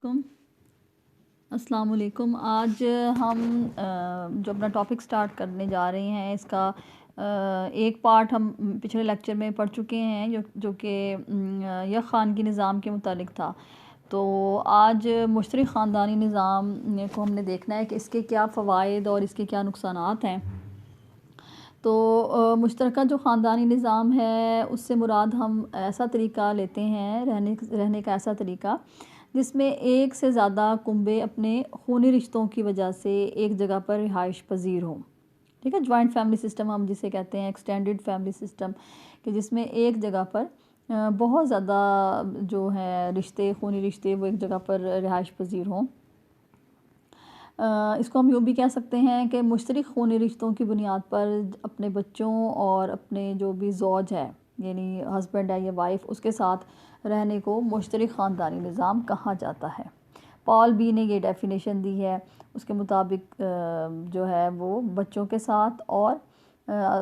کم السلام علیکم۔ آج ہم جو اپنا ٹاپک سٹارٹ کرنے جا رہے ہیں اس کا ایک پارٹ ہم پچھلے لیکچر میں پڑھ چکے ہیں جو کہ یک خانگی نظام کے متعلق تھا۔ تو آج مشترک خاندانی نظام کو ہم نے دیکھنا ہے کہ اس کے کیا فوائد اور اس کے کیا نقصانات ہیں۔ تو مشترکہ جو خاندانی نظام ہے اس سے مراد ہم ایسا طریقہ لیتے ہیں رہنے کا ایسا طریقہ جس میں ایک سے زیادہ کنبے اپنے خونی رشتوں کی وجہ سے ایک جگہ پر رہائش پذیر ہوں۔ ٹھیک ہے، جوائنٹ فیملی سسٹم ہم جسے کہتے ہیں، ایکسٹینڈڈ فیملی سسٹم، کہ جس میں ایک جگہ پر بہت زیادہ جو ہے خونی رشتے وہ ایک جگہ پر رہائش پذیر ہوں۔ اس کو ہم یوں بھی کہہ سکتے ہیں کہ مشترک خونی رشتوں کی بنیاد پر اپنے بچوں اور اپنے جو بھی زوج ہے یعنی ہسبینڈ ہے یا وائف، اس کے ساتھ رہنے کو مشترک خاندانی نظام کہا جاتا ہے۔ پال بی نے یہ ڈیفینیشن دی ہے، اس کے مطابق جو ہے وہ بچوں کے ساتھ اور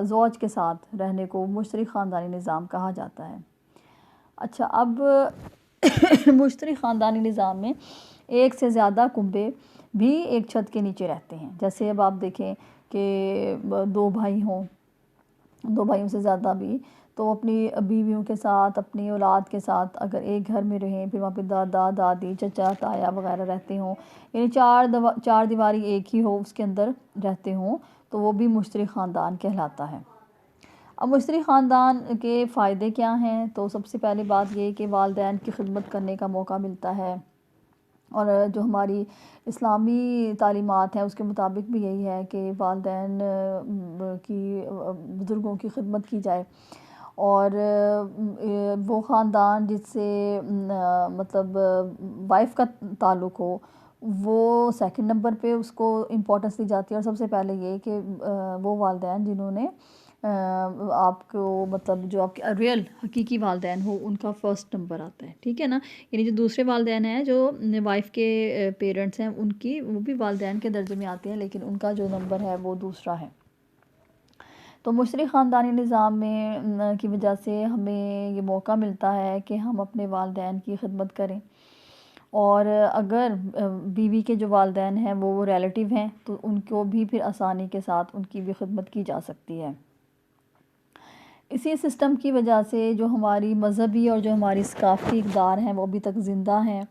زوج کے ساتھ رہنے کو مشترک خاندانی نظام کہا جاتا ہے۔ اچھا، اب مشترک خاندانی نظام میں ایک سے زیادہ کنبے بھی ایک چھت کے نیچے رہتے ہیں۔ جیسے اب آپ دیکھیں کہ دو بھائی ہوں، دو بھائیوں سے زیادہ بھی، تو اپنی بیویوں کے ساتھ، اپنی اولاد کے ساتھ اگر ایک گھر میں رہیں، پھر وہاں پہ دادا دادی چچا تایا وغیرہ رہتے ہوں، یعنی چار دیواری ایک ہی ہو اس کے اندر رہتے ہوں، تو وہ بھی مشترک خاندان کہلاتا ہے۔ اب مشترک خاندان کے فائدے کیا ہیں؟ تو سب سے پہلی بات یہ کہ والدین کی خدمت کرنے کا موقع ملتا ہے، اور جو ہماری اسلامی تعلیمات ہیں اس کے مطابق بھی یہی ہے کہ والدین کی بزرگوں کی خدمت کی جائے، اور وہ خاندان جس سے مطلب وائف کا تعلق ہو وہ سیکنڈ نمبر پہ اس کو امپورٹنس دی جاتی ہے، اور سب سے پہلے یہ کہ وہ والدین جنہوں نے آپ کو مطلب جو آپ کے ریئل حقیقی والدین ہو ان کا فرسٹ نمبر آتا ہے۔ ٹھیک ہے نا، یعنی جو دوسرے والدین ہیں جو وائف کے پیرنٹس ہیں ان کی وہ بھی والدین کے درجے میں آتے ہیں، لیکن ان کا جو نمبر ہے وہ دوسرا ہے۔ تو مشترک خاندانی نظام میں کی وجہ سے ہمیں یہ موقع ملتا ہے کہ ہم اپنے والدین کی خدمت کریں، اور اگر بیوی کے جو والدین ہیں وہ ریلیٹیو ہیں تو ان کو بھی پھر آسانی کے ساتھ ان کی بھی خدمت کی جا سکتی ہے۔ اسی سسٹم کی وجہ سے جو ہماری مذہبی اور جو ہماری ثقافتی اقدار ہیں وہ ابھی تک زندہ ہیں،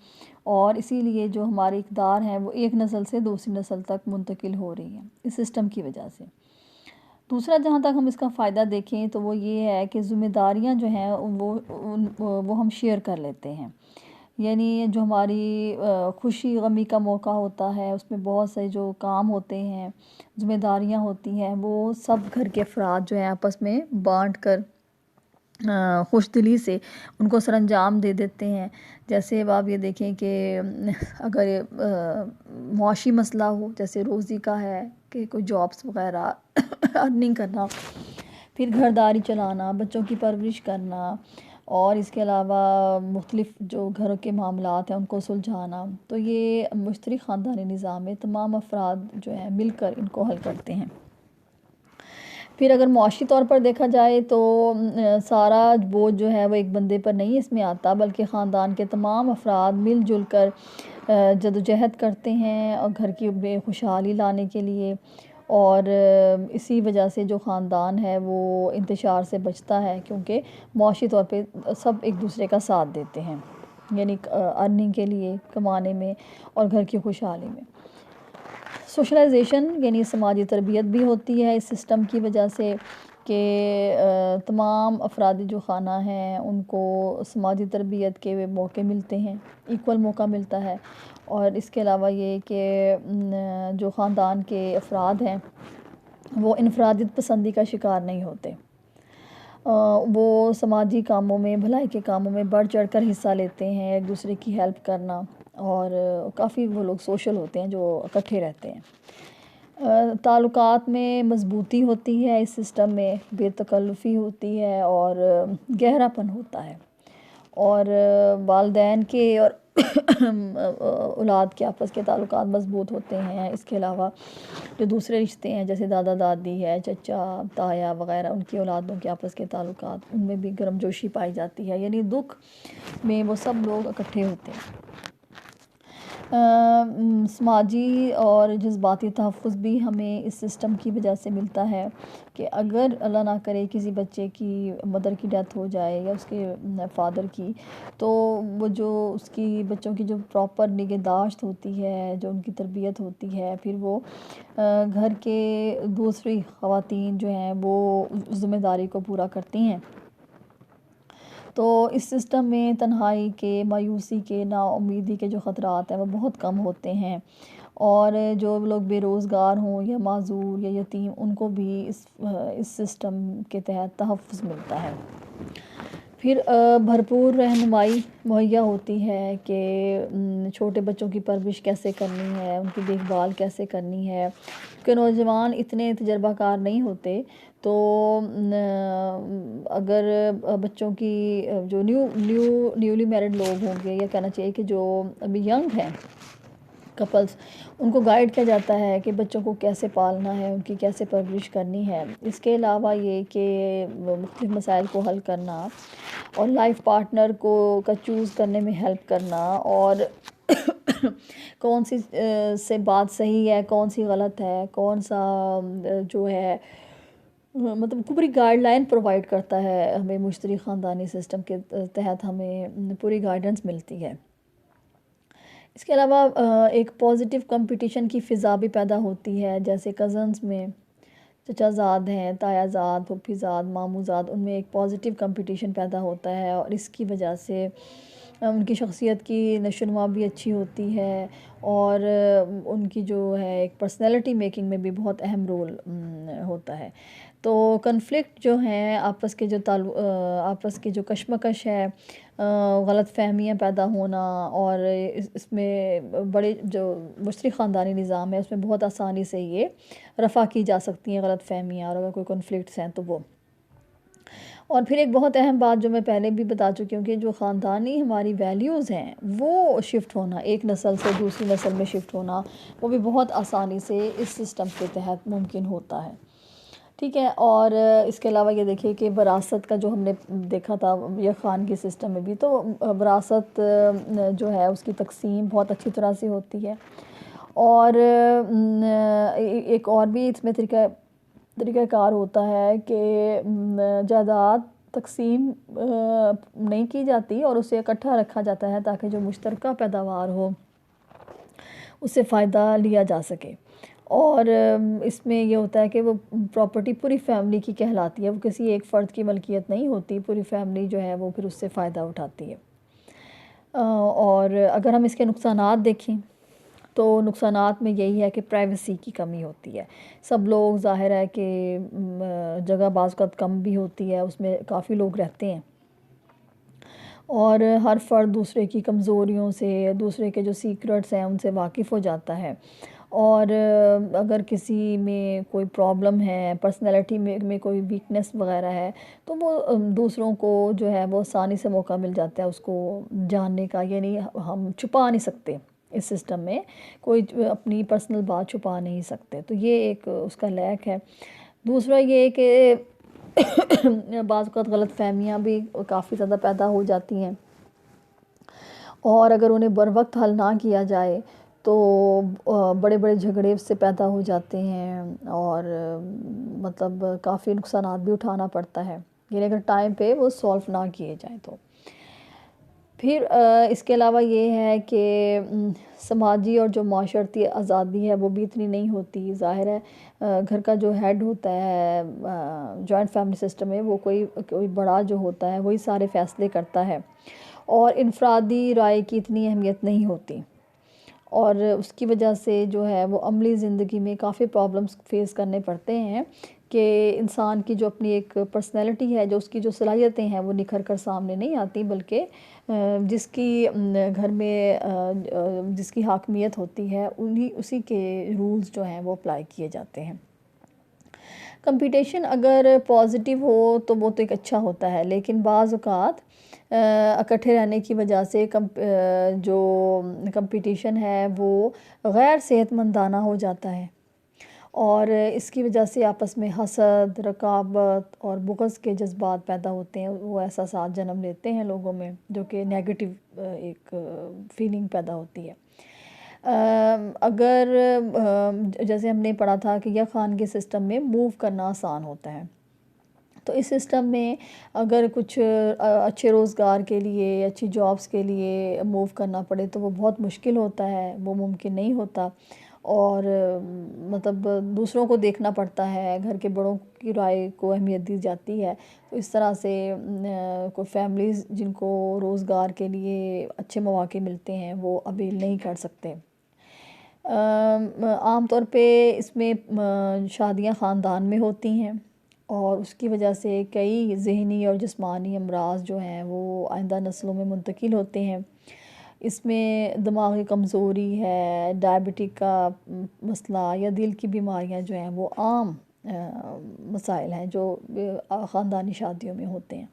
اور اسی لیے جو ہماری اقدار ہیں وہ ایک نسل سے دوسری نسل تک منتقل ہو رہی ہیں اس سسٹم کی وجہ سے۔ دوسرا جہاں تک ہم اس کا فائدہ دیکھیں تو وہ یہ ہے کہ ذمہ داریاں جو ہیں وہ ہم شیئر کر لیتے ہیں، یعنی جو ہماری خوشی غمی کا موقع ہوتا ہے اس میں بہت سے جو کام ہوتے ہیں، ذمہ داریاں ہوتی ہیں، وہ سب گھر کے افراد جو ہیں آپس میں بانٹ کر خوش دلی سے ان کو سر انجام دے دیتے ہیں۔ جیسے اب آپ یہ دیکھیں کہ اگر معاشی مسئلہ ہو، جیسے روزی کا ہے کہ کوئی جابس وغیرہ ارننگ کرنا، پھر گھرداری چلانا، بچوں کی پرورش کرنا، اور اس کے علاوہ مختلف جو گھر کے معاملات ہیں ان کو سلجھانا، تو یہ مشترک خاندانی نظام میں تمام افراد جو ہیں مل کر ان کو حل کرتے ہیں۔ پھر اگر معاشی طور پر دیکھا جائے تو سارا بوجھ جو ہے وہ ایک بندے پر نہیں اس میں آتا، بلکہ خاندان کے تمام افراد مل جل کر جدوجہد کرتے ہیں اور گھر کی بے خوشحالی لانے کے لیے، اور اسی وجہ سے جو خاندان ہے وہ انتشار سے بچتا ہے، کیونکہ معاشی طور پہ سب ایک دوسرے کا ساتھ دیتے ہیں، یعنی ارننگ کے لیے، کمانے میں اور گھر کی خوشحالی میں۔ سوشلائزیشن یعنی سماجی تربیت بھی ہوتی ہے اس سسٹم کی وجہ سے کہ تمام افراد جو خانہ ہیں ان کو سماجی تربیت کے موقع ملتے ہیں، ایکول موقع ملتا ہے، اور اس کے علاوہ یہ کہ جو خاندان کے افراد ہیں وہ انفرادیت پسندی کا شکار نہیں ہوتے، وہ سماجی کاموں میں، بھلائی کے کاموں میں بڑھ چڑھ کر حصہ لیتے ہیں، ایک دوسرے کی ہیلپ کرنا، اور کافی وہ لوگ سوشل ہوتے ہیں جو اکٹھے رہتے ہیں۔ تعلقات میں مضبوطی ہوتی ہے اس سسٹم میں، بے تکلفی ہوتی ہے اور گہرا پن ہوتا ہے، اور والدین کے اور اولاد کے آپس کے تعلقات مضبوط ہوتے ہیں۔ اس کے علاوہ جو دوسرے رشتے ہیں جیسے دادا دادی ہے، چچا تایا وغیرہ، ان کی اولادوں کے آپس کے تعلقات، ان میں بھی گرم جوشی پائی جاتی ہے، یعنی دکھ میں وہ سب لوگ اکٹھے ہوتے ہیں۔ سماجی اور جذباتی تحفظ بھی ہمیں اس سسٹم کی وجہ سے ملتا ہے کہ اگر اللہ نہ کرے کسی بچے کی مدر کی ڈیتھ ہو جائے یا اس کے فادر کی، تو وہ جو اس کی بچوں کی جو پراپر نگہداشت ہوتی ہے، جو ان کی تربیت ہوتی ہے، پھر وہ گھر کے دوسری خواتین جو ہیں وہ اس ذمہ داری کو پورا کرتی ہیں۔ تو اس سسٹم میں تنہائی کے، مایوسی کے، نا امیدی کے جو خطرات ہیں وہ بہت کم ہوتے ہیں، اور جو لوگ بے روزگار ہوں یا معذور یا یتیم، ان کو بھی اس سسٹم کے تحت تحفظ ملتا ہے۔ پھر بھرپور رہنمائی مہیا ہوتی ہے کہ چھوٹے بچوں کی پرورش کیسے کرنی ہے، ان کی دیکھ بھال کیسے کرنی ہے، کہ نوجوان اتنے تجربہ کار نہیں ہوتے، تو اگر بچوں کی جو نیولی میرڈ لوگ ہوں گے، یا کہنا چاہیے کہ جو ابھی ینگ ہیں کپلز، ان کو گائیڈ کیا جاتا ہے کہ بچوں کو کیسے پالنا ہے، ان کی کیسے پرورش کرنی ہے۔ اس کے علاوہ یہ کہ مختلف مسائل کو حل کرنا اور لائف پارٹنر کا چوز کرنے میں ہیلپ کرنا، اور کون سی سے بات صحیح ہے، کون سی غلط ہے، کون سا جو ہے، مطلب پوری گائیڈ لائن پرووائڈ کرتا ہے ہمیں۔ مشترک خاندانی سسٹم کے تحت ہمیں پوری گائیڈنس ملتی ہے۔ اس کے علاوہ ایک پازیٹیو کمپٹیشن کی فضا بھی پیدا ہوتی ہے، جیسے کزنز میں چچا زاد ہیں، تایا زاد، پھوپھی زاد، ماموں زاد، ان میں ایک پازیٹیو کمپٹیشن پیدا ہوتا ہے، اور اس کی وجہ سے ان کی شخصیت کی نشوونما بھی اچھی ہوتی ہے، اور ان کی جو ہے ایک پرسنالٹی میکنگ میں بھی بہت اہم رول ہوتا ہے۔ تو کنفلکٹ جو ہیں، آپس کے جو کشمکش ہے، غلط فہمیاں پیدا ہونا، اور اس میں بڑے جو مشترک خاندانی نظام ہے اس میں بہت آسانی سے یہ رفع کی جا سکتی ہیں غلط فہمیاں، اور اگر کوئی کنفلکٹس ہیں تو وہ۔ اور پھر ایک بہت اہم بات جو میں پہلے بھی بتا چکی ہوں، کہ جو خاندانی ہماری ویلیوز ہیں وہ شفٹ ہونا، ایک نسل سے دوسری نسل میں شفٹ ہونا، وہ بھی بہت آسانی سے اس سسٹم کے تحت ممکن ہوتا ہے، ٹھیک ہے۔ اور اس کے علاوہ یہ دیکھیے کہ وراثت کا جو ہم نے دیکھا تھا یہ خانگی سسٹم میں بھی، تو وراثت جو ہے اس کی تقسیم بہت اچھی طرح سے ہوتی ہے، اور ایک اور بھی اس میں طریقہ کار ہوتا ہے کہ جائیداد تقسیم نہیں کی جاتی، اور اسے اکٹھا رکھا جاتا ہے تاکہ جو مشترکہ پیداوار ہو اس سے فائدہ لیا جا سکے۔ اور اس میں یہ ہوتا ہے کہ وہ پراپرٹی پوری فیملی کی کہلاتی ہے، وہ کسی ایک فرد کی ملکیت نہیں ہوتی، پوری فیملی جو ہے وہ پھر اس سے فائدہ اٹھاتی ہے۔ اور اگر ہم اس کے نقصانات دیکھیں تو نقصانات میں یہی ہے کہ پرائیویسی کی کمی ہوتی ہے، سب لوگ ظاہر ہے کہ جگہ بعض اوقات کم بھی ہوتی ہے، اس میں کافی لوگ رہتے ہیں، اور ہر فرد دوسرے کی کمزوریوں سے، دوسرے کے جو سیکرٹس ہیں ان سے واقف ہو جاتا ہے، اور اگر کسی میں کوئی پرابلم ہے، پرسنالٹی میں کوئی ویکنس وغیرہ ہے، تو وہ دوسروں کو جو ہے وہ آسانی سے موقع مل جاتا ہے اس کو جاننے کا، یعنی ہم چھپا نہیں سکتے اس سسٹم میں، کوئی اپنی پرسنل بات چھپا نہیں سکتے، تو یہ ایک اس کا لیک ہے۔ دوسرا یہ کہ بعض اوقات غلط فہمیاں بھی کافی زیادہ پیدا ہو جاتی ہیں، اور اگر انہیں بر وقت حل نہ کیا جائے تو بڑے بڑے جھگڑے اس سے پیدا ہو جاتے ہیں، اور مطلب کافی نقصانات بھی اٹھانا پڑتا ہے، یعنی اگر ٹائم پہ وہ سولو نہ کیے جائیں تو۔ پھر اس کے علاوہ یہ ہے کہ سماجی اور جو معاشرتی آزادی ہے وہ بھی اتنی نہیں ہوتی، ظاہر ہے گھر کا جو ہیڈ ہوتا ہے جوائنٹ فیملی سسٹم میں، وہ کوئی بڑا جو ہوتا ہے وہی سارے فیصلے کرتا ہے، اور انفرادی رائے کی اتنی اہمیت نہیں ہوتی، اور اس کی وجہ سے جو ہے وہ عملی زندگی میں کافی پرابلمس فیس کرنے پڑتے ہیں، کہ انسان کی جو اپنی ایک پرسنالٹی ہے، جو اس کی جو صلاحیتیں ہیں وہ نکھر کر سامنے نہیں آتی، بلکہ جس کی گھر میں جس کی حاکمیت ہوتی ہے اسی کے رولز جو ہیں وہ اپلائی کیے جاتے ہیں۔ کمپٹیشن اگر پازیٹیو ہو تو وہ تو ایک اچھا ہوتا ہے، لیکن بعض اوقات اکٹھے رہنے کی وجہ سے جو کمپٹیشن ہے وہ غیر صحت مندانہ ہو جاتا ہے، اور اس کی وجہ سے آپس میں حسد، رقابت اور بغض کے جذبات پیدا ہوتے ہیں، وہ احساسات جنم لیتے ہیں لوگوں میں، جو کہ نیگیٹو ایک فیلنگ پیدا ہوتی ہے۔ اگر جیسے ہم نے پڑھا تھا کہ یک خانگی سسٹم میں موو کرنا آسان ہوتا ہے، تو اس سسٹم میں اگر کچھ اچھے روزگار کے لیے، اچھی جابس کے لیے موو کرنا پڑے تو وہ بہت مشکل ہوتا ہے، وہ ممکن نہیں ہوتا، اور مطلب دوسروں کو دیکھنا پڑتا ہے، گھر کے بڑوں کی رائے کو اہمیت دی جاتی ہے۔ تو اس طرح سے کوئی فیملیز جن کو روزگار کے لیے اچھے مواقع ملتے ہیں وہ اویل نہیں کر سکتے۔ عام طور پہ اس میں شادیاں خاندان میں ہوتی ہیں، اور اس کی وجہ سے کئی ذہنی اور جسمانی امراض جو ہیں وہ آئندہ نسلوں میں منتقل ہوتے ہیں۔ اس میں دماغی کمزوری ہے، ڈائبٹک کا مسئلہ یا دل کی بیماریاں جو ہیں وہ عام مسائل ہیں جو خاندانی شادیوں میں ہوتے ہیں،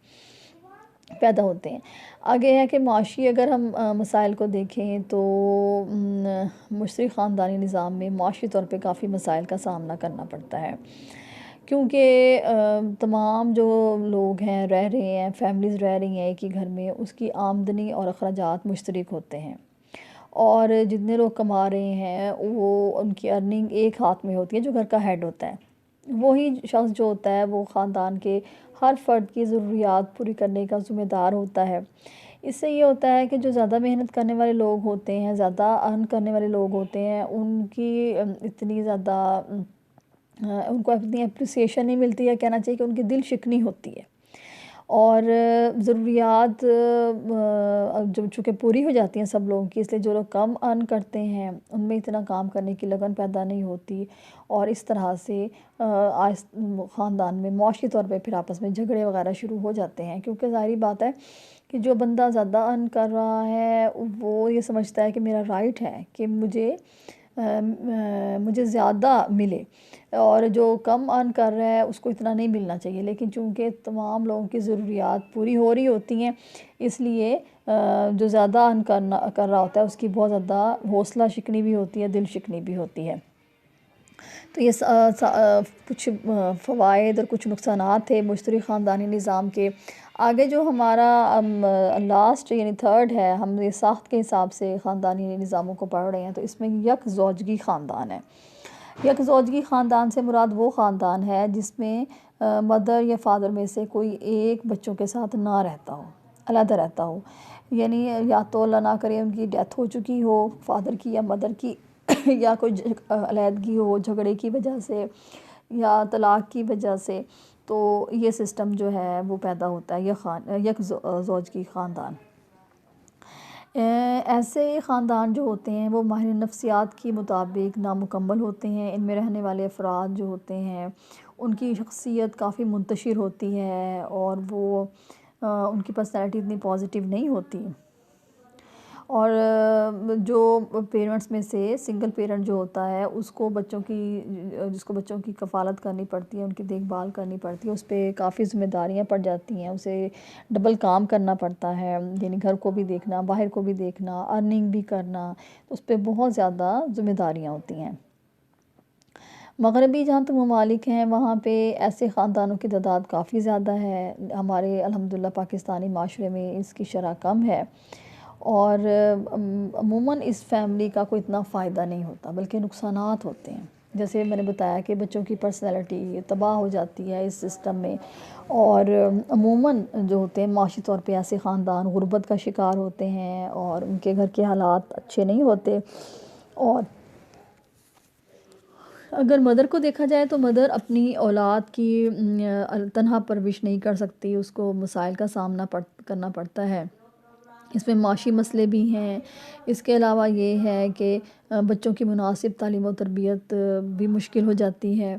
پیدا ہوتے ہیں۔ آگے ہے کہ معاشی اگر ہم مسائل کو دیکھیں تو مشترک خاندانی نظام میں معاشی طور پہ کافی مسائل کا سامنا کرنا پڑتا ہے، کیونکہ تمام جو لوگ ہیں رہ رہے ہیں، فیملیز رہ رہی ہیں ایک ہی گھر میں، اس کی آمدنی اور اخراجات مشترک ہوتے ہیں، اور جتنے لوگ کما رہے ہیں وہ ان کی ارننگ ایک ہاتھ میں ہوتی ہے جو گھر کا ہیڈ ہوتا ہے۔ وہی شخص جو ہوتا ہے وہ خاندان کے ہر فرد کی ضروریات پوری کرنے کا ذمہ دار ہوتا ہے۔ اس سے یہ ہوتا ہے کہ جو زیادہ محنت کرنے والے لوگ ہوتے ہیں، زیادہ ارن کرنے والے لوگ ہوتے ہیں، ان کی اتنی زیادہ ان کو اتنی اپریسیشن نہیں ملتی ہے، کہنا چاہیے کہ ان کی دل شکنی ہوتی ہے، اور ضروریات جو چونکہ پوری ہو جاتی ہیں سب لوگوں کی، اس لیے جو لوگ کم ارن کرتے ہیں ان میں اتنا کام کرنے کی لگن پیدا نہیں ہوتی، اور اس طرح سے خاندان میں معاشی طور پہ پھر آپس میں جھگڑے وغیرہ شروع ہو جاتے ہیں، کیونکہ ظاہری بات ہے کہ جو بندہ زیادہ ارن کر رہا ہے وہ یہ سمجھتا ہے کہ میرا رائٹ ہے کہ مجھے زیادہ ملے، اور جو کم ارن کر رہا ہے اس کو اتنا نہیں ملنا چاہیے، لیکن چونکہ تمام لوگوں کی ضروریات پوری ہو رہی ہوتی ہیں، اس لیے جو زیادہ ارن کر رہا ہوتا ہے اس کی بہت زیادہ حوصلہ شکنی بھی ہوتی ہے، دل شکنی بھی ہوتی ہے۔ تو یہ کچھ فوائد اور کچھ نقصانات تھے مشترک خاندانی نظام کے۔ آگے جو ہمارا لاسٹ یعنی تھرڈ ہے، ہم یہ ساخت کے حساب سے خاندانی نظاموں کو پڑھ رہے ہیں، تو اس میں یک زوجگی خاندان ہے۔ یک زوجگی خاندان سے مراد وہ خاندان ہے جس میں مدر یا فادر میں سے کوئی ایک بچوں کے ساتھ نہ رہتا ہو، علیحدہ رہتا ہو، یعنی یا تو اللہ نہ کرے ان کی ڈیتھ ہو چکی ہو فادر کی یا مدر کی، یا کوئی علیحدگی ہو جھگڑے کی وجہ سے یا طلاق کی وجہ سے، تو یہ سسٹم جو ہے وہ پیدا ہوتا ہے یک زوجگی خاندان۔ ایسے خاندان جو ہوتے ہیں وہ ماہر نفسیات کی مطابق نامکمل ہوتے ہیں، ان میں رہنے والے افراد جو ہوتے ہیں ان کی شخصیت کافی منتشر ہوتی ہے، اور وہ ان کی پرسنالٹی اتنی پازیٹیو نہیں ہوتی، اور جو پیرنٹس میں سے سنگل پیرنٹ جو ہوتا ہے جس کو بچوں کی کفالت کرنی پڑتی ہے، ان کی دیکھ بھال کرنی پڑتی ہے، اس پہ کافی ذمہ داریاں پڑ جاتی ہیں، اسے ڈبل کام کرنا پڑتا ہے، یعنی گھر کو بھی دیکھنا، باہر کو بھی دیکھنا، ارننگ بھی کرنا، اس پہ بہت زیادہ ذمہ داریاں ہوتی ہیں۔ مغربی جہاں تک ممالک ہیں وہاں پہ ایسے خاندانوں کی تعداد کافی زیادہ ہے، ہمارے الحمدللہ پاکستانی معاشرے میں اس کی شرح کم ہے، اور عموماً اس فیملی کا کوئی اتنا فائدہ نہیں ہوتا بلکہ نقصانات ہوتے ہیں، جیسے میں نے بتایا کہ بچوں کی پرسنالٹی تباہ ہو جاتی ہے اس سسٹم میں، اور عموماً جو ہوتے ہیں معاشی طور پہ ایسے خاندان غربت کا شکار ہوتے ہیں، اور ان کے گھر کے حالات اچھے نہیں ہوتے، اور اگر مدر کو دیکھا جائے تو مدر اپنی اولاد کی تنہا پرورش نہیں کر سکتی، اس کو مسائل کا سامنا کرنا پڑتا ہے، اس میں معاشی مسئلے بھی ہیں، اس کے علاوہ یہ ہے کہ بچوں کی مناسب تعلیم و تربیت بھی مشکل ہو جاتی ہے،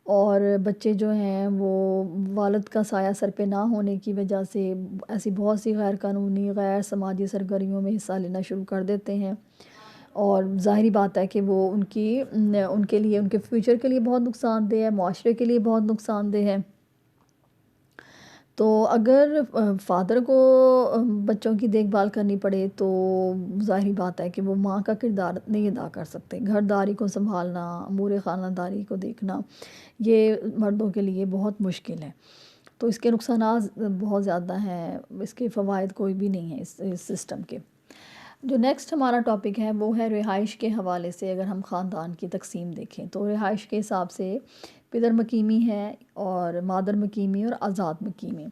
اور بچے جو ہیں وہ والد کا سایہ سر پہ نہ ہونے کی وجہ سے ایسی بہت سی غیر قانونی غیر سماجی سرگرمیوں میں حصہ لینا شروع کر دیتے ہیں، اور ظاہری بات ہے کہ وہ ان کے لیے ان کے فیوچر کے لیے بہت نقصان دہ ہے، معاشرے کے لیے بہت نقصان دہ ہے۔ تو اگر فادر کو بچوں کی دیکھ بھال کرنی پڑے تو ظاہری بات ہے کہ وہ ماں کا کردار نہیں ادا کر سکتے، گھرداری کو سنبھالنا، امور خانہ داری کو دیکھنا، یہ مردوں کے لیے بہت مشکل ہے، تو اس کے نقصانات بہت زیادہ ہیں، اس کے فوائد کوئی بھی نہیں ہیں اس سسٹم کے۔ جو نیکسٹ ہمارا ٹاپک ہے وہ ہے رہائش کے حوالے سے. اگر ہم خاندان کی تقسیم دیکھیں تو رہائش کے حساب سے پدر مقیمی ہے اور مادر مقیمی اور آزاد مقیمی.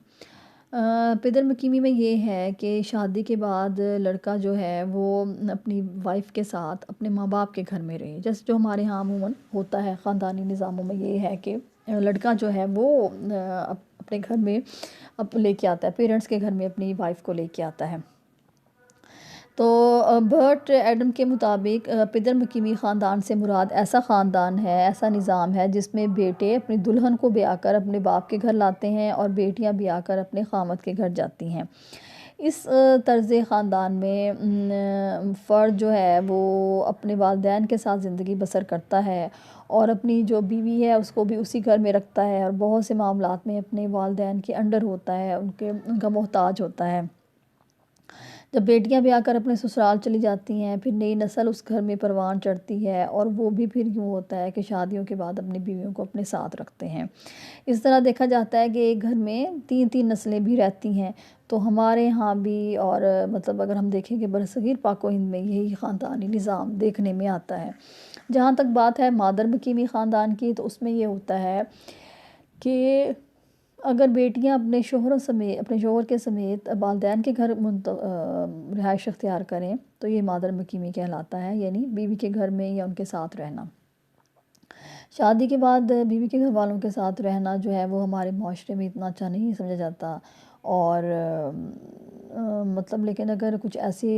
پدر مقیمی میں یہ ہے کہ شادی کے بعد لڑکا جو ہے وہ اپنی وائف کے ساتھ اپنے ماں باپ کے گھر میں رہے. جیسے جو ہمارے ہاں عموماً ہوتا ہے خاندانی نظاموں میں، یہ ہے کہ لڑکا جو ہے وہ اپنے گھر میں لے کے آتا ہے، پیرنٹس کے گھر میں اپنی وائف کو لے کے آتا ہے. تو برٹ ایڈم کے مطابق پدر مقیمی خاندان سے مراد ایسا خاندان ہے، ایسا نظام ہے جس میں بیٹے اپنی دلہن کو بیاہ کر اپنے باپ کے گھر لاتے ہیں اور بیٹیاں بیاہ کر اپنے خامد کے گھر جاتی ہیں. اس طرز خاندان میں فرد جو ہے وہ اپنے والدین کے ساتھ زندگی بسر کرتا ہے اور اپنی جو بیوی ہے اس کو بھی اسی گھر میں رکھتا ہے اور بہت سے معاملات میں اپنے والدین کے انڈر ہوتا ہے، ان کا محتاج ہوتا ہے. جب بیٹیاں بیاہ کر اپنے سسرال چلی جاتی ہیں پھر نئی نسل اس گھر میں پروان چڑھتی ہے اور وہ بھی پھر یوں ہوتا ہے کہ شادیوں کے بعد اپنی بیویوں کو اپنے ساتھ رکھتے ہیں. اس طرح دیکھا جاتا ہے کہ ایک گھر میں 3 نسلیں بھی رہتی ہیں. تو ہمارے ہاں بھی اور مطلب اگر ہم دیکھیں کہ برصغیر پاک و ہند میں یہی خاندانی نظام دیکھنے میں آتا ہے. جہاں تک بات ہے مادر مقیمی خاندان کی تو اس میں یہ ہوتا ہے کہ اگر بیٹیاں اپنے شوہر کے سمیت والدین کے گھر رہائش اختیار کریں تو یہ مادر مقیمی کہلاتا ہے، یعنی بیوی کے گھر میں یا ان کے ساتھ رہنا. شادی کے بعد بیوی کے گھر والوں کے ساتھ رہنا جو ہے وہ ہمارے معاشرے میں اتنا اچھا نہیں سمجھا جاتا. اور مطلب لیکن اگر کچھ ایسے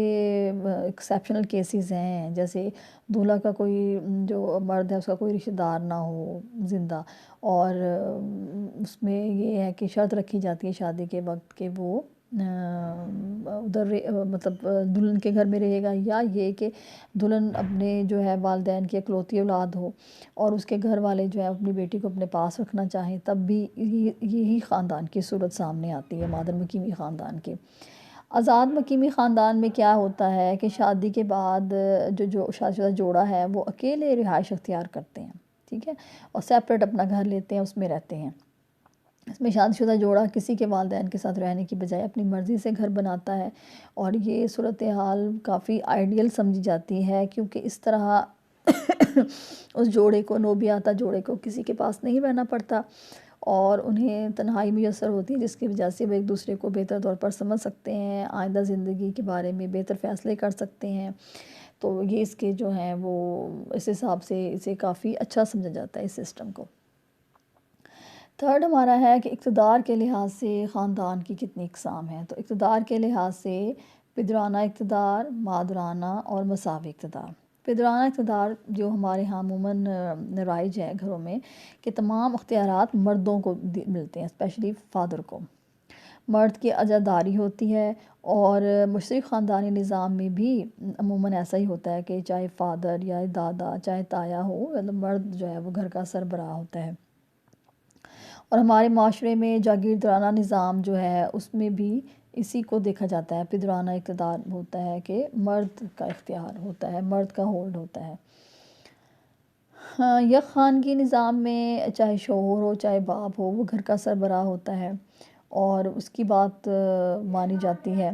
ایکسیپشنل کیسز ہیں جیسے دولہا کا کوئی جو مرد ہے اس کا کوئی رشتہ دار نہ ہو زندہ، اور اس میں یہ ہے کہ شرط رکھی جاتی ہے شادی کے وقت کہ وہ ادھر مطلب دلہن کے گھر میں رہے گا، یا یہ کہ دلہن اپنے جو ہے والدین کی اکلوتی اولاد ہو اور اس کے گھر والے جو ہے اپنی بیٹی کو اپنے پاس رکھنا چاہیں، تب بھی یہی خاندان کی صورت سامنے آتی ہے مادر مقیمی خاندان کی. آزاد مقیمی خاندان میں کیا ہوتا ہے کہ شادی کے بعد جو شادی شدہ جوڑا ہے وہ اکیلے رہائش اختیار کرتے ہیں، ٹھیک ہے، اور سیپریٹ اپنا گھر لیتے ہیں، اس میں رہتے ہیں. اس میں شادی شدہ جوڑا کسی کے والدین کے ساتھ رہنے کی بجائے اپنی مرضی سے گھر بناتا ہے، اور یہ صورتحال کافی آئیڈیل سمجھی جاتی ہے کیونکہ اس طرح اس جوڑے کو نوبیاتا جوڑے کو کسی کے پاس نہیں رہنا پڑتا اور انہیں تنہائی میسر ہوتی ہے، جس کی وجہ سے وہ ایک دوسرے کو بہتر طور پر سمجھ سکتے ہیں، آئندہ زندگی کے بارے میں بہتر فیصلے کر سکتے ہیں. تو یہ اس کے جو ہیں وہ اس حساب سے اسے کافی اچھا سمجھا جاتا ہے اس سسٹم کو. تھرڈ ہمارا ہے کہ اقتدار کے لحاظ سے خاندان کی کتنی اقسام ہیں. تو اقتدار کے لحاظ سے پدرانہ اقتدار، مادرانہ اور مساوی اقتدار. پدرانہ اقتدار جو ہمارے ہاں عموماً رائج ہے گھروں میں کہ تمام اختیارات مردوں کو ملتے ہیں، اسپیشلی فادر کو. مرد کی عزاداری ہوتی ہے اور مشرق خاندانی نظام میں بھی عموماً ایسا ہی ہوتا ہے کہ چاہے فادر یا دادا چاہے تایا ہو، مرد جو ہے وہ گھر کا سربراہ ہوتا ہے. اور ہمارے معاشرے میں جاگیردارانہ نظام جو ہے اس میں بھی اسی کو دیکھا جاتا ہے، پدرانہ اقتدار ہوتا ہے کہ مرد کا اختیار ہوتا ہے، مرد کا ہولڈ ہوتا ہے. یک خانگی نظام میں چاہے شوہر ہو چاہے باپ ہو وہ گھر کا سربراہ ہوتا ہے اور اس کی بات مانی جاتی ہے.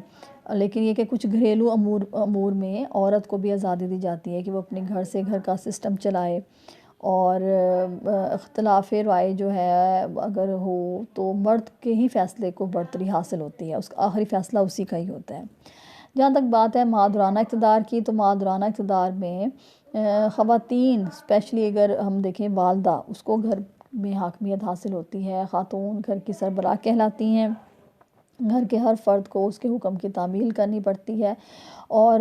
لیکن یہ کہ کچھ گھریلو امور میں عورت کو بھی آزادی دی جاتی ہے کہ وہ اپنے گھر سے گھر کا سسٹم چلائے، اور اختلاف رائے جو ہے اگر ہو تو مرد کے ہی فیصلے کو برتری حاصل ہوتی ہے، اس کا آخری فیصلہ اسی کا ہی ہوتا ہے. جہاں تک بات ہے مادرانہ اقتدار کی تو مادرانہ اقتدار میں خواتین اسپیشلی اگر ہم دیکھیں والدہ، اس کو گھر میں حاکمیت حاصل ہوتی ہے، خاتون گھر کی سربراہ کہلاتی ہیں، گھر کے ہر فرد کو اس کے حکم کی تعمیل کرنی پڑتی ہے. اور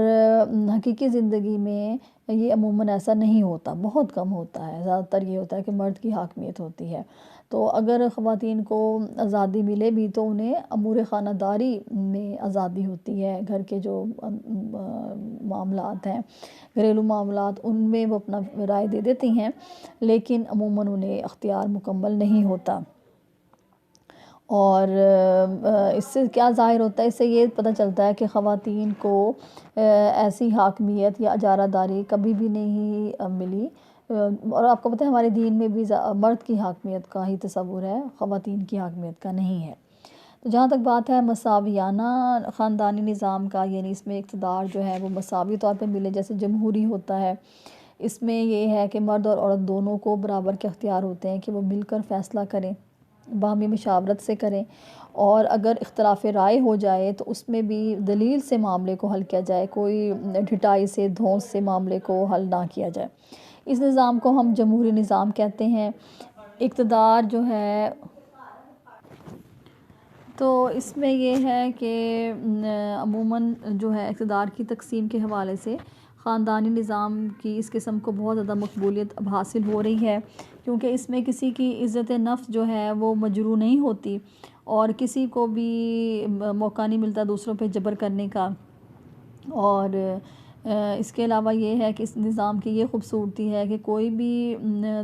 حقیقی زندگی میں یہ عموماً ایسا نہیں ہوتا، بہت کم ہوتا ہے، زیادہ تر یہ ہوتا ہے کہ مرد کی حاکمیت ہوتی ہے. تو اگر خواتین کو آزادی ملے بھی تو انہیں امور خانہ داری میں آزادی ہوتی ہے، گھر کے جو معاملات ہیں گھریلو معاملات ان میں وہ اپنا رائے دے دیتی ہیں، لیکن عموماً انہیں اختیار مکمل نہیں ہوتا. اور اس سے کیا ظاہر ہوتا ہے، اس سے یہ پتہ چلتا ہے کہ خواتین کو ایسی حاکمیت یا اجارہ داری کبھی بھی نہیں ملی. اور آپ کو پتہ ہے ہمارے دین میں بھی مرد کی حاکمیت کا ہی تصور ہے، خواتین کی حاکمیت کا نہیں ہے. تو جہاں تک بات ہے مساویانہ خاندانی نظام کا، یعنی اس میں اقتدار جو ہے وہ مساوی طور پہ ملے، جیسے جمہوری ہوتا ہے، اس میں یہ ہے کہ مرد اور عورت دونوں کو برابر کے اختیار ہوتے ہیں کہ وہ مل کر فیصلہ کریں، باہمی مشاورت سے کریں، اور اگر اختلاف رائے ہو جائے تو اس میں بھی دلیل سے معاملے کو حل کیا جائے، کوئی ڈھٹائی سے دھونس سے معاملے کو حل نہ کیا جائے۔ اس نظام کو ہم جمہوری نظام کہتے ہیں۔ اقتدار جو ہے تو اس میں یہ ہے کہ عموماً جو ہے اقتدار کی تقسیم کے حوالے سے خاندانی نظام کی اس قسم کو بہت زیادہ مقبولیت اب حاصل ہو رہی ہے، کیونکہ اس میں کسی کی عزت نفس جو ہے وہ مجروح نہیں ہوتی، اور کسی کو بھی موقع نہیں ملتا دوسروں پہ جبر کرنے کا۔ اور اس کے علاوہ یہ ہے کہ اس نظام کی یہ خوبصورتی ہے کہ کوئی بھی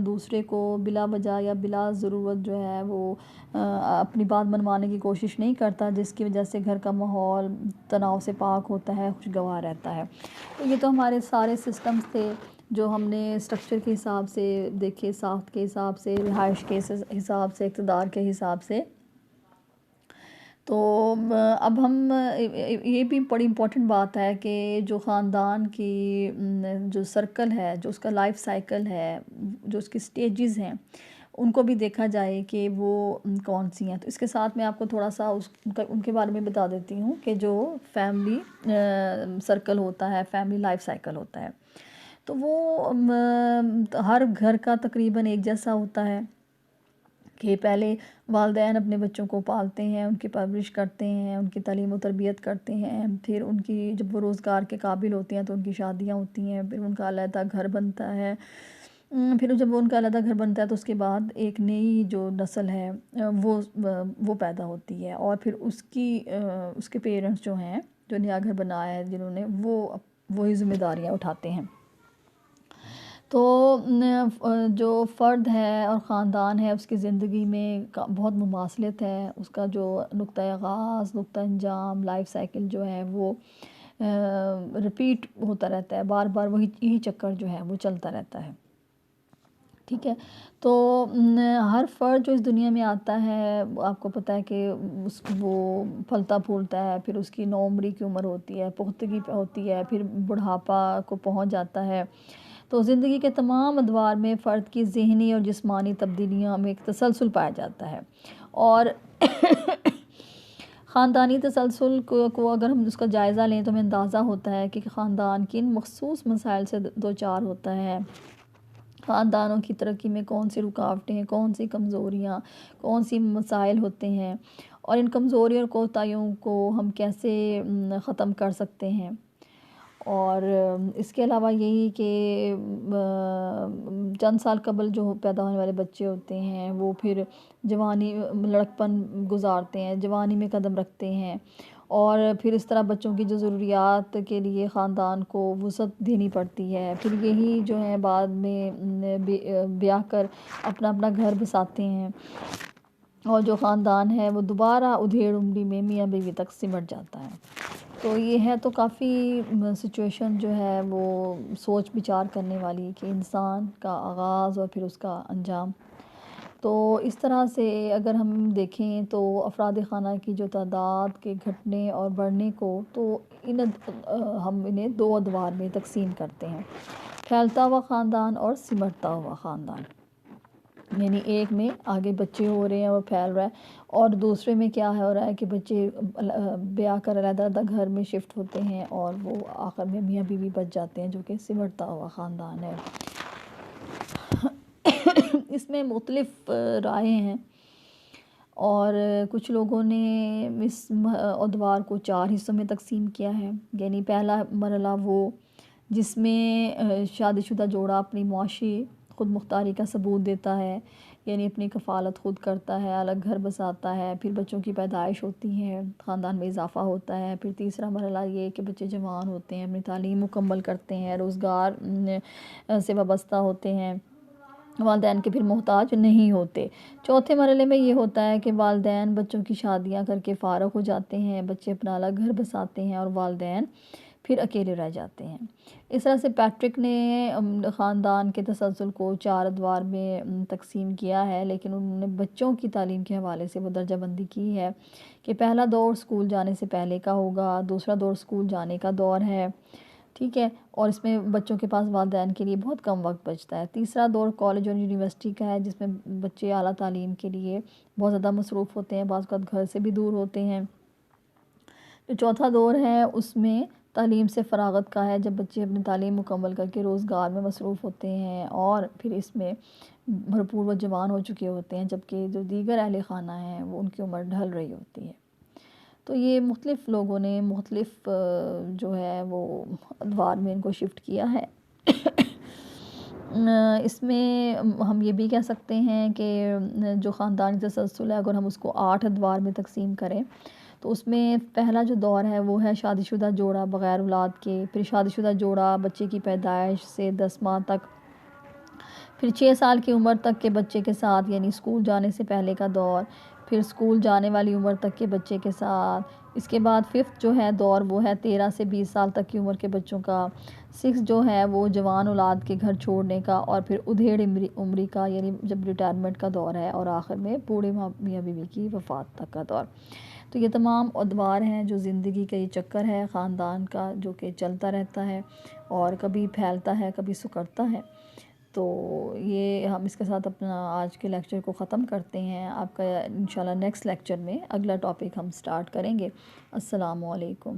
دوسرے کو بلا وجہ یا بلا ضرورت جو ہے وہ اپنی بات منوانے کی کوشش نہیں کرتا، جس کی وجہ سے گھر کا ماحول تناؤ سے پاک ہوتا ہے، خوشگوار رہتا ہے۔ تو یہ تو ہمارے سارے سسٹمز تھے جو ہم نے اسٹرکچر کے حساب سے دیکھے، ساخت کے حساب سے، رہائش کے حساب سے، اقتدار کے حساب سے۔ تو اب ہم یہ بھی بڑی امپورٹنٹ بات ہے کہ جو خاندان کی جو سرکل ہے، جو اس کا لائف سائیکل ہے، جو اس کی سٹیجز ہیں، ان کو بھی دیکھا جائے کہ وہ کون سی ہیں۔ تو اس کے ساتھ میں آپ کو تھوڑا سا ان کے بارے میں بتا دیتی ہوں کہ جو فیملی سرکل ہوتا ہے، فیملی لائف سائیکل ہوتا ہے، تو وہ ہر گھر کا تقریباً ایک جیسا ہوتا ہے کہ پہلے والدین اپنے بچوں کو پالتے ہیں، ان کی پرورش کرتے ہیں، ان کی تعلیم و تربیت کرتے ہیں، پھر ان کی جب وہ روزگار کے قابل ہوتے ہیں تو ان کی شادیاں ہوتی ہیں، پھر ان کا علیحدہ گھر بنتا ہے، پھر جب ان کا علیحدہ گھر بنتا ہے تو اس کے بعد ایک نئی جو نسل ہے وہ پیدا ہوتی ہے، اور پھر اس کے پیرنٹس جو ہیں، جو نیا گھر بنایا ہے جنہوں نے، وہی ذمہ داریاں اٹھاتے ہیں۔ تو جو فرد ہے اور خاندان ہے، اس کی زندگی میں بہت مماثلت ہے، اس کا جو نقطۂ آغاز، نقطہ انجام، لائف سائیکل جو ہے وہ ریپیٹ ہوتا رہتا ہے، بار بار یہی چکر جو ہے وہ چلتا رہتا ہے، ٹھیک ہے۔ تو ہر فرد جو اس دنیا میں آتا ہے، آپ کو پتہ ہے کہ وہ پھلتا پھولتا ہے، پھر اس کی نوعمری کی عمر ہوتی ہے، پختگی ہوتی ہے، پھر بڑھاپا کو پہنچ جاتا ہے۔ تو زندگی کے تمام ادوار میں فرد کی ذہنی اور جسمانی تبدیلیوں میں ایک تسلسل پایا جاتا ہے، اور خاندانی تسلسل کو اگر ہم اس کا جائزہ لیں تو ہمیں اندازہ ہوتا ہے کہ خاندان کن مخصوص مسائل سے دوچار ہوتا ہے، خاندانوں کی ترقی میں کون سی رکاوٹیں، کون سی کمزوریاں، کون سی مسائل ہوتے ہیں، اور ان کمزوریوں اور کوتاہیوں کو ہم کیسے ختم کر سکتے ہیں۔ اور اس کے علاوہ یہی کہ چند سال قبل جو پیدا ہونے والے بچے ہوتے ہیں وہ پھر جوانی، لڑکپن گزارتے ہیں، جوانی میں قدم رکھتے ہیں، اور پھر اس طرح بچوں کی جو ضروریات کے لیے خاندان کو وسعت دینی پڑتی ہے، پھر یہی جو ہے بعد میں بیاہ کر اپنا اپنا گھر بساتے ہیں، اور جو خاندان ہے وہ دوبارہ ادھیڑ عمری میں میاں بیوی تک سمٹ جاتا ہے۔ تو یہ ہے تو کافی سچویشن جو ہے وہ سوچ بچار کرنے والی کہ انسان کا آغاز اور پھر اس کا انجام۔ تو اس طرح سے اگر ہم دیکھیں تو افراد خانہ کی جو تعداد کے گھٹنے اور بڑھنے کو، تو ہم انہیں دو ادوار میں تقسیم کرتے ہیں: پھیلتا ہوا خاندان اور سمٹتا ہوا خاندان۔ یعنی ایک میں آگے بچے ہو رہے ہیں، وہ پھیل رہا ہے، اور دوسرے میں کیا ہو رہا ہے کہ بچے بیاہ کر علیحدہ علیحدہ گھر میں شفٹ ہوتے ہیں، اور وہ آخر میں میاں بیوی بچ جاتے ہیں، جو کہ سمٹتا ہوا خاندان ہے۔ اس میں مختلف رائے ہیں، اور کچھ لوگوں نے اس ادوار کو 4 حصوں میں تقسیم کیا ہے۔ یعنی پہلا مرحلہ وہ جس میں شادی شدہ جوڑا اپنی معاشی خود مختاری کا ثبوت دیتا ہے، یعنی اپنی کفالت خود کرتا ہے، الگ گھر بساتا ہے، پھر بچوں کی پیدائش ہوتی ہے، خاندان میں اضافہ ہوتا ہے۔ پھر تیسرا مرحلہ یہ کہ بچے جوان ہوتے ہیں، اپنی تعلیم مکمل کرتے ہیں، روزگار سے وابستہ ہوتے ہیں، والدین کے پھر محتاج نہیں ہوتے۔ چوتھے مرحلے میں یہ ہوتا ہے کہ والدین بچوں کی شادیاں کر کے فارغ ہو جاتے ہیں، بچے اپنا الگ گھر بساتے ہیں، اور والدین پھر اکیلے رہ جاتے ہیں۔ اس طرح سے پیٹرک نے خاندان کے تسلسل کو 4 ادوار میں تقسیم کیا ہے، لیکن انہوں نے بچوں کی تعلیم کے حوالے سے وہ درجہ بندی کی ہے کہ پہلا دور اسکول جانے سے پہلے کا ہوگا، دوسرا دور اسکول جانے کا دور ہے، ٹھیک ہے، اور اس میں بچوں کے پاس والدین کے لیے بہت کم وقت بچتا ہے۔ تیسرا دور کالج اور یونیورسٹی کا ہے، جس میں بچے اعلیٰ تعلیم کے لیے بہت زیادہ مصروف ہوتے ہیں، بعض اوقات گھر سے بھی دور ہوتے ہیں۔ جو چوتھا دور ہے اس میں تعلیم سے فراغت کا ہے، جب بچے اپنی تعلیم مکمل کر کے روزگار میں مصروف ہوتے ہیں، اور پھر اس میں بھرپور وہ جوان ہو چکے ہوتے ہیں، جبکہ جو دیگر اہل خانہ ہیں وہ ان کی عمر ڈھل رہی ہوتی ہے۔ تو یہ مختلف لوگوں نے مختلف جو ہے وہ ادوار میں ان کو شفٹ کیا ہے۔ اس میں ہم یہ بھی کہہ سکتے ہیں کہ جو خاندانی تسلسل ہے، اگر ہم اس کو 8 ادوار میں تقسیم کریں تو اس میں پہلا جو دور ہے وہ ہے شادی شدہ جوڑا بغیر اولاد کے، پھر شادی شدہ جوڑا بچے کی پیدائش سے 10 ماہ تک، پھر 6 سال کی عمر تک کے بچے کے ساتھ یعنی اسکول جانے سے پہلے کا دور، پھر اسکول جانے والی عمر تک کے بچے کے ساتھ، اس کے بعد 5 جو ہے دور وہ ہے 13 سے 20 سال تک کی عمر کے بچوں کا، 6 جو ہے وہ جوان اولاد کے گھر چھوڑنے کا، اور پھر ادھیڑ عمری کا یعنی جب ریٹائرمنٹ کا دور ہے، اور آخر میں بوڑھے میاں بیوی کی وفات تک کا دور۔ تو یہ تمام ادوار ہیں جو زندگی کا یہ چکر ہے خاندان کا، جو کہ چلتا رہتا ہے اور کبھی پھیلتا ہے کبھی سکڑتا ہے۔ تو یہ ہم اس کے ساتھ اپنا آج کے لیکچر کو ختم کرتے ہیں۔ آپ کا انشاءاللہ نیکسٹ لیکچر میں اگلا ٹاپک ہم سٹارٹ کریں گے۔ السلام علیکم۔